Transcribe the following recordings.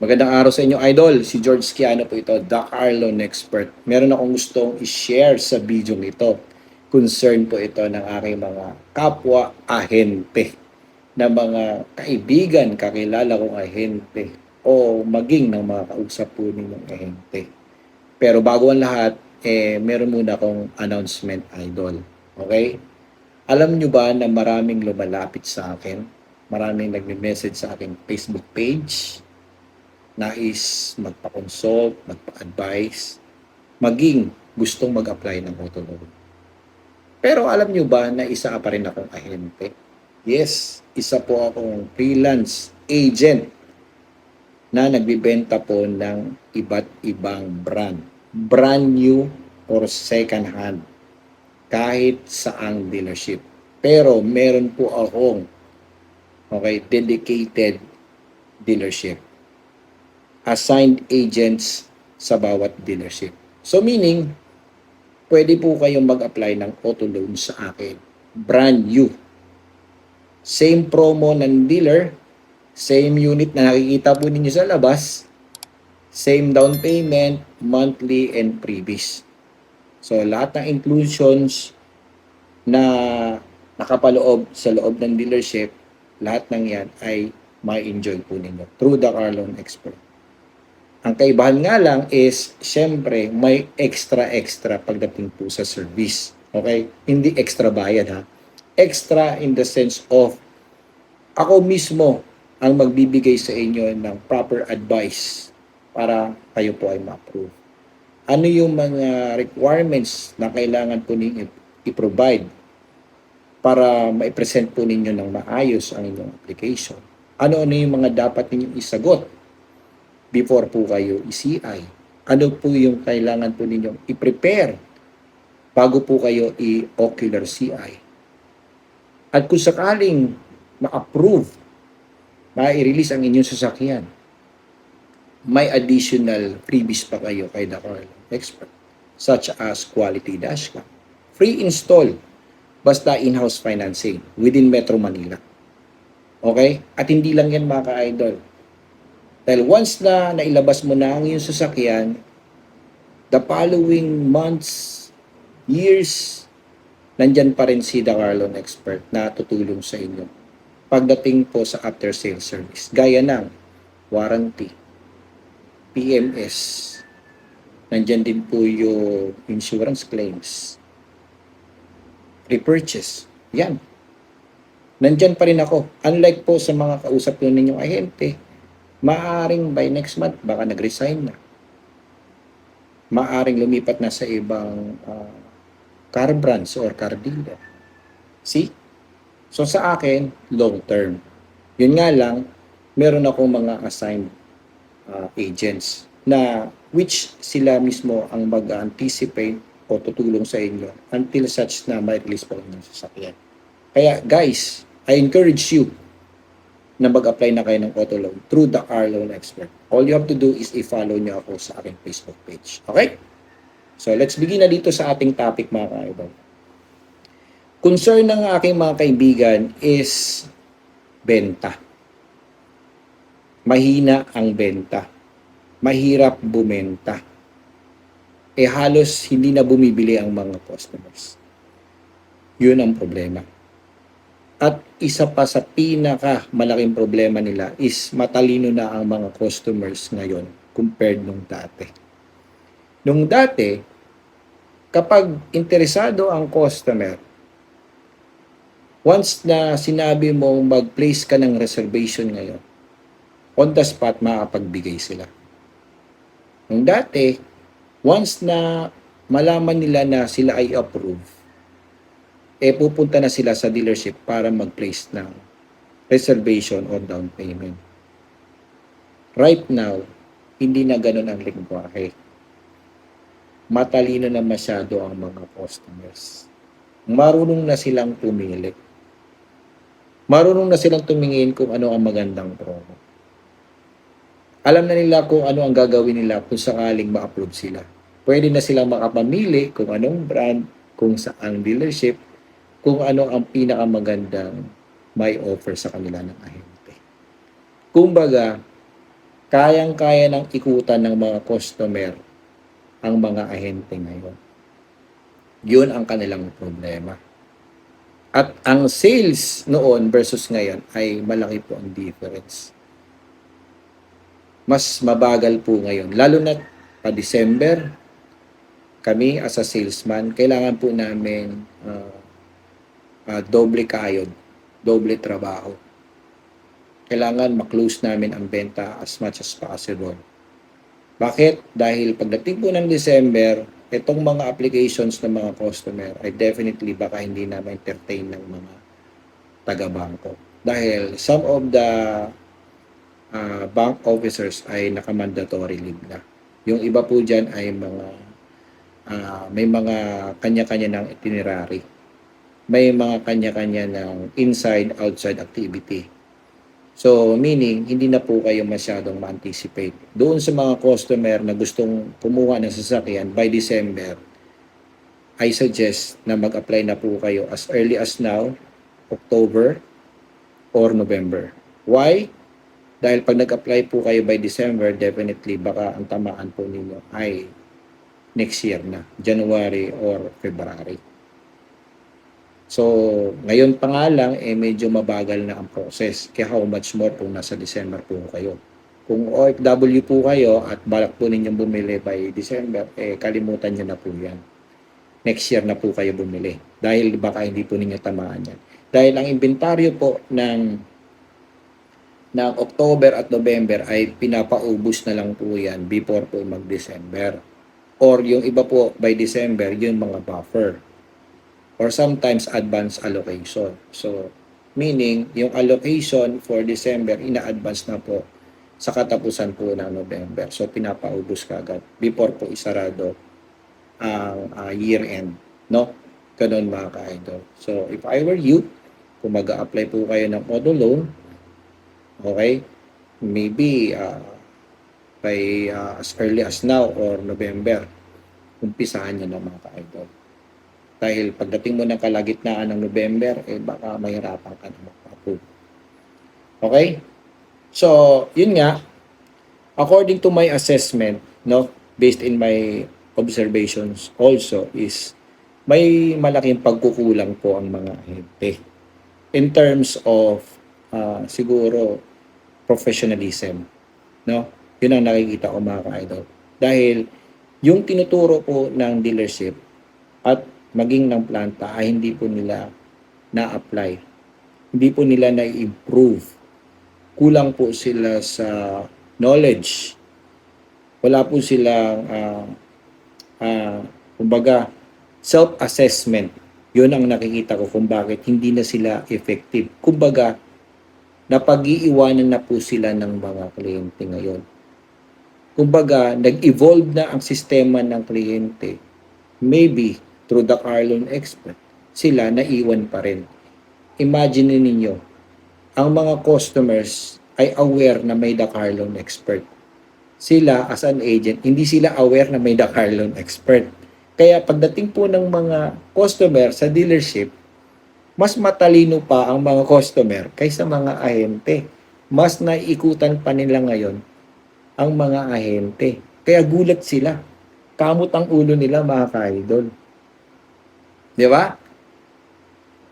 Magandang araw sa inyo, idol. Si George Kiano po ito, the car loan expert. Meron akong gustong i-share sa video ito. Concern po ito ng aking mga kapwa ahente, na mga kaibigan, kakilala kong ahente, o maging ng mga kausap po ninyong ahente. Pero bago ang lahat, meron muna akong announcement, idol. Okay? Alam nyo ba na maraming lumalapit sa akin? Maraming nagme-message sa aking Facebook page, nais magpa-consult, magpa-advise, maging gustong mag-apply ng auto loan. Pero alam nyo ba na isa pa rin akong ahente? Yes, isa po akong freelance agent na nagbibenta po ng iba't ibang brand. Brand new or second hand. Kahit saang dealership. Pero meron po akong dedicated dealership. Assigned agents sa bawat dealership. So meaning, pwede po kayong mag-apply ng auto loan sa akin. Brand new. Same promo ng dealer, same unit na nakikita po ninyo sa labas, same down payment, monthly, and previous. So lahat ng inclusions na nakapaloob sa loob ng dealership, lahat ng yan ay ma-enjoy po ninyo through the car loan expert. Ang kaibahan nga lang is, syempre, may extra pagdating po sa service. Okay? Hindi extra bayad ha. Extra in the sense of, ako mismo ang magbibigay sa inyo ng proper advice para kayo po ay ma-approve. Ano yung mga requirements na kailangan po ninyo i-provide para ma-present po ninyo ng maayos ang inyong application? Ano-ano yung mga dapat ninyong isagot before po kayo i-CI? Ano po yung kailangan po ninyong i-prepare bago po kayo i-ocular CI? At kung sakaling ma-approve, ma-release ang inyong sasakyan, may additional freebies pa kayo kay the car loan expert, such as quality dashcam, free install, basta in-house financing within Metro Manila. Okay? At hindi lang yan mga ka-idol. Dahil once na nailabas mo na ang iyong sasakyan, the following months, years, nandyan pa rin si the car loan expert na tutulong sa inyo pagdating po sa after sales service. Gaya ng warranty, PMS, nandyan din po yung insurance claims, repurchase, yan. Nandyan pa rin ako. Unlike po sa mga kausap nyo ninyong ahente, maaring by next month, baka nag-resign na. Maaring lumipat na sa ibang car brands or car dealer. See? So sa akin, long term. Yun nga lang, meron akong mga assigned agents na which sila mismo ang mag-anticipate o tutulong sa inyo until such na ma-release po ng sasakyan. Kaya guys, I encourage you na mag-apply na kayo ng auto loan through the car loan expert. All you have to do is i-follow nyo ako sa aking Facebook page. Okay? So let's begin na dito sa ating topic mga ka-idol. Concern ng aking mga kaibigan is benta. Mahina ang benta. Mahirap bumenta. Halos hindi na bumibili ang mga customers. Yun ang problema. At isa pa sa pinaka malaking problema nila is matalino na ang mga customers ngayon compared nung dati. Nung dati, kapag interesado ang customer, once na sinabi mo mag-place ka ng reservation ngayon, on the spot makapagbigay sila. Nung dati, once na malaman nila na sila ay approve, pupunta na sila sa dealership para mag-place ng reservation or down payment. Right now, hindi na ganun ang lingwahe. Matalino na masyado ang mga customers. Marunong na silang pumili. Marunong na silang tumingin kung ano ang magandang promo. Alam na nila kung ano ang gagawin nila kung sakaling ma-approve sila. Pwede na silang makapamili kung anong brand, kung saang dealership, kung ano ang pinakamagandang may offer sa kanila ng ahente. Kumbaga, kayang-kaya ng ikutan ng mga customer ang mga ahente ngayon. Yun ang kanilang problema. At ang sales noon versus ngayon ay malaki po ang difference. Mas mabagal po ngayon. Lalo na pa December, kami as a salesman, kailangan po namin doble kayod, doble trabaho. Kailangan maklose namin ang benta as much as possible. Bakit? Dahil pagdating po ng December, itong mga applications ng mga customer ay definitely baka hindi na ma-entertain ng mga taga-bangko. Dahil some of the bank officers ay naka-mandatory leave na. Yung iba po dyan ay may mga kanya-kanya ng itinerary. May mga kanya-kanya ng inside-outside activity. So, meaning, hindi na po kayo masyadong ma-anticipate. Doon sa mga customer na gustong kumuha ng sasakyan by December, I suggest na mag-apply na po kayo as early as now, October or November. Why? Dahil pag nag-apply po kayo by December, definitely baka ang tamaan po ninyo ay next year na, January or February. So, ngayon pa nga lang, medyo mabagal na ang process. Kaya how much more kung nasa December po kayo. Kung OFW po kayo at balak po ninyong bumili by December, kalimutan nyo na po yan. Next year na po kayo bumili. Dahil baka hindi po ninyo tamaan yan. Dahil ang inventaryo po ng October at November ay pinapaubos na lang po yan before po mag-December. Or yung iba po by December, yung mga buffer. Or sometimes advance allocation. So, meaning, yung allocation for December, ina-advance na po sa katapusan po ng November. So, pinapaubos ka agad before po isarado ang year-end. No? Ganun mga ka-idol. So, if I were you, kung mag-a-apply po kayo ng auto loan, okay, maybe by as early as now or November, umpisahan nyo na mga ka-idol. Dahil pagdating mo ng kalagitnaan ng November, baka mahirapan ka na mag-approve. Okay? So, yun nga, according to my assessment, no, based in my observations also is may malaking pagkukulang po ang mga ahente in terms of siguro professionalism, no? Yun ang nakikita ko mga ka-idol. Dahil yung tinuturo po ng dealership at maging ng planta ay hindi po nila na-apply. Hindi po nila na-improve. Kulang po sila sa knowledge. Wala po silang kumbaga self-assessment. Yun ang nakikita ko kung bakit hindi na sila effective. Kumbaga, napag-iiwanan na po sila ng mga kliyente ngayon. Kumbaga, nag-evolve na ang sistema ng kliyente. Maybe, through the car loan expert, sila naiwan pa rin. Imagine ninyo, ang mga customers ay aware na may the car loan expert. Sila as an agent, hindi sila aware na may the car loan expert. Kaya pagdating po ng mga customer sa dealership, mas matalino pa ang mga customer kaysa mga ahente. Mas naiikutan pa nila ngayon ang mga ahente. Kaya gulat sila. Kamot ang ulo nila mga ka-idol. Di ba?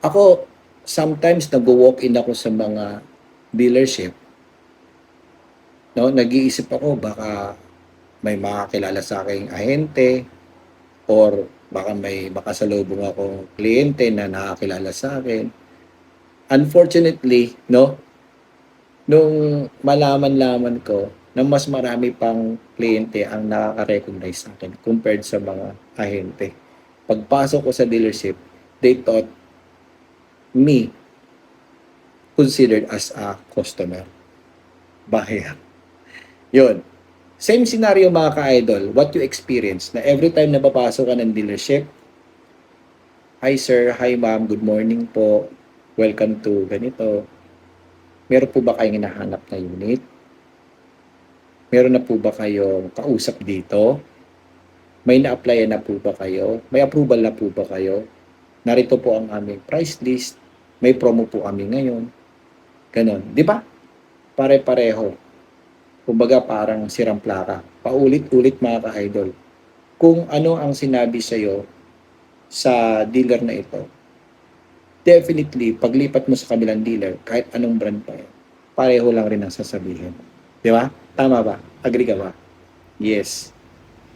Ako, sometimes nag-walk-in ako sa mga dealership. No, nag-iisip ako baka may makakilala sa aking ahente or baka may makasalubong akong kliyente na nakakilala sa akin. Unfortunately, no, nung malaman-laman ko na mas marami pang kliyente ang nakaka-recognize sa akin compared sa mga ahente. Pagpasok ko sa dealership, they thought me considered as a customer. Buyer. Yun. Same scenario mga ka-idol. What you experience na every time na papasok ka ng dealership, hi sir, hi ma'am, good morning po. Welcome to ganito. Meron po ba kayong hinahanap na unit? Meron na po ba kayong kausap dito? May na-applyan na po ba kayo? May approval na po ba kayo? Narito po ang aming price list. May promo po kami ngayon. Ganon. Di ba? Pare-pareho. Kumbaga parang sirang plaka. Paulit-ulit mga ka-idol. Kung ano ang sinabi sa'yo sa dealer na ito, definitely, paglipat mo sa kabilang dealer, kahit anong brand pa yan, pareho lang rin ang sasabihin. Di ba? Tama ba? Agree ka ba? Yes.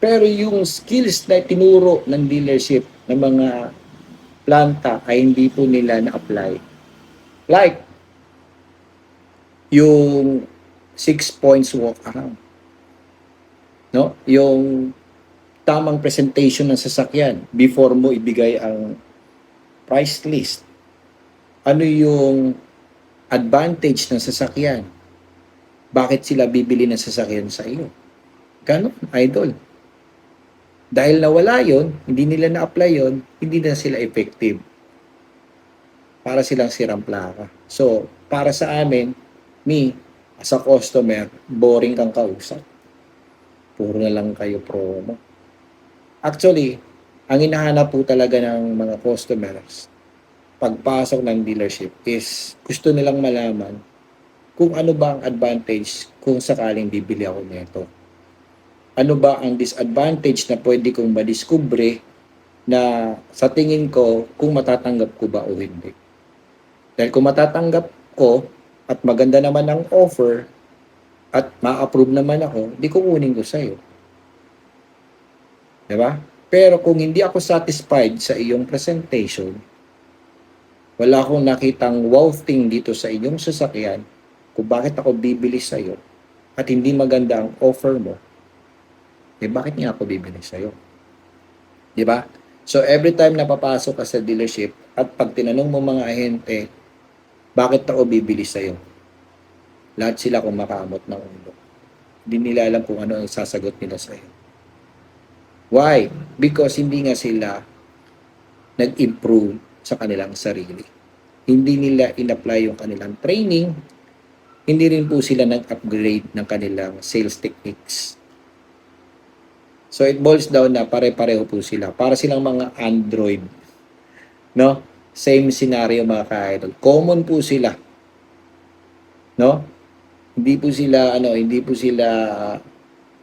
Pero yung skills na tinuro ng dealership ng mga planta ay hindi po nila na-apply. Like, yung 6 points walk around. No? Yung tamang presentation ng sasakyan before mo ibigay ang price list. Ano yung advantage ng sasakyan? Bakit sila bibili ng sasakyan sa iyo? Ganon, idol. Dahil nawala yon, hindi nila na-apply yon, hindi na sila effective. Para silang sirang plaka. So, para sa amin, me, as a customer, boring kang kausap. Puro na lang kayo promo. Actually, ang hinahanap po talaga ng mga customers pagpasok ng dealership is gusto nilang malaman kung ano ba ang advantage kung sakaling bibili ako nito. Ano ba ang disadvantage na pwede kong madiskubre na sa tingin ko kung matatanggap ko ba o hindi. Dahil kung matatanggap ko at maganda naman ang offer at ma-approve naman ako, di kukunin ko sa'yo. Diba? Pero kung hindi ako satisfied sa iyong presentation, wala akong nakitang wow thing dito sa iyong sasakyan kung bakit ako bibili sa'yo at hindi maganda ang offer mo, eh bakit nga ako bibili sa'yo? Diba? So every time na papasok ka sa dealership at pag tinanong mo mga ahente, bakit ako bibili sa'yo? Lahat sila kumakamot ng ulo. Hindi nila alam kung ano ang sasagot nila sa'yo. Why? Because hindi nga sila nag-improve sa kanilang sarili. Hindi nila in-apply yung kanilang training. Hindi rin po sila nag-upgrade ng kanilang sales techniques. So it boils down na pare-pareho po sila. Para silang mga Android. No? Same scenario mga ka-idol. Common po sila. No? Hindi po sila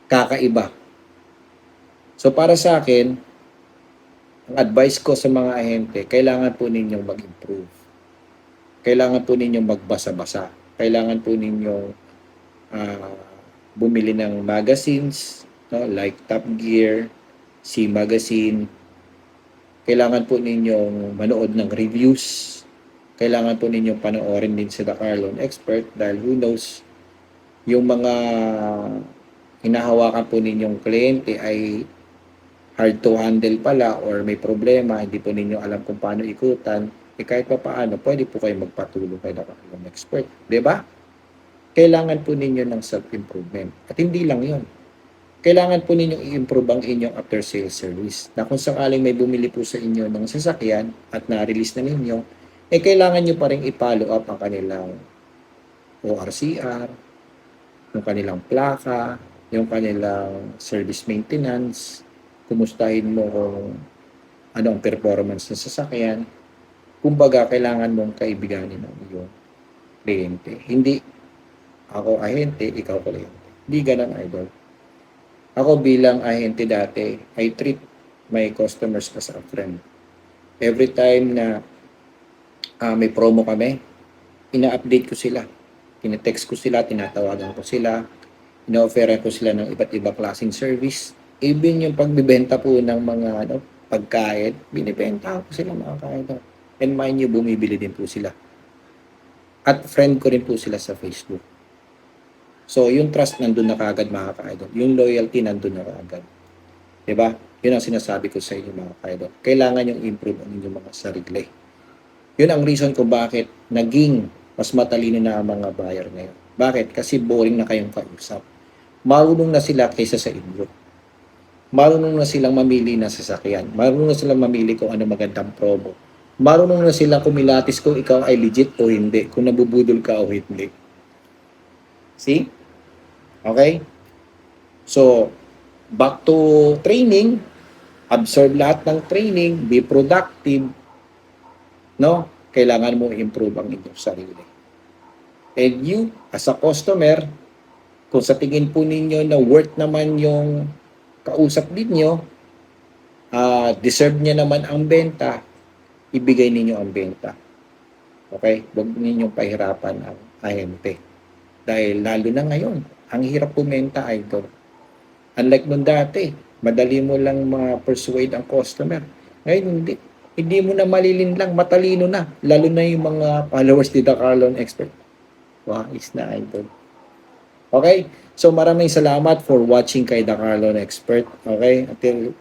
kakaiba. So para sa akin, ang advice ko sa mga ahente, kailangan po ninyong mag-improve. Kailangan po ninyong magbasa-basa. Kailangan po ninyong bumili ng magazines, no? Like Top Gear, C Magazine. Kailangan po ninyong manood ng reviews. Kailangan po ninyong panoorin din si The Carlon Expert dahil who knows, yung mga hinahawakan po ninyong kliyente ay hard to handle pala or may problema, hindi po ninyo alam kung paano ikutan, eh kahit pa paano, pwede po kayo magpatulong kay The Carlon Expert. Diba? Kailangan po ninyo ng self-improvement. At hindi lang yon. Kailangan po ninyong i-improve ang inyong after-sales service. Na kung sakaling may bumili po sa inyo ng sasakyan at na-release na ninyo, eh kailangan nyo pa rin i-follow up ang kanilang ORCR, yung kanilang plaka, yung kanilang service maintenance, kumustahin mo kung ano ang performance ng sasakyan. Kumbaga, kailangan mong kaibiganin ang iyong kliyente. Hindi ako ahente, ikaw kliyente. Hindi ganun, idol. Ako bilang ahente dati, I treat my customers as a friend. Every time na may promo kami, ina-update ko sila. Tina-text ko sila, tinatawagan ko sila, ina-offeran ko sila ng iba't ibang klaseng service. Even yung pagbibenta po ng mga pagkain, binibenta ko sila mga kain. And mind you, bumibili din po sila. At friend ko rin po sila sa Facebook. So, yung trust nandun na kaagad mga ka-idol. Yung loyalty nandun na kaagad. Diba? Yun ang sinasabi ko sa inyo mga ka-idol. Kailangan yung improve ang inyong mga sarili. Yun ang reason ko bakit naging mas matalino na ang mga buyer ngayon. Bakit? Kasi boring na kayong kausap. Marunong na sila kaysa sa inyo. Marunong na silang mamili ng sasakyan. Marunong na silang mamili kung ano magandang promo. Marunong na silang kumilatis kung ikaw ay legit o hindi. Kung nabubudol ka o hindi. See? Okay? So, back to training. Absorb lahat ng training. Be productive. No? Kailangan mo i-improve ang inyong sarili. And you, as a customer, Kung sa tingin po ninyo na worth naman yung kausap ninyo, deserve niya naman ang benta, ibigay ninyo ang benta. Okay? Huwag ninyong pahirapan ang ahente. Dahil lalo na ngayon, ang hirap kumenta, idol. Unlike nung dati, madali mo lang ma-persuade ang customer. Ngayon, hindi. Hindi mo na malilinlang, matalino na. Lalo na yung mga followers ni The Carlon Expert. Wais na, idol. Okay? So, maraming salamat for watching kay The Carlon Expert. Okay? Until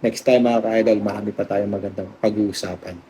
next time, mga ka-idol, marami pa tayong magandang pag-uusapan.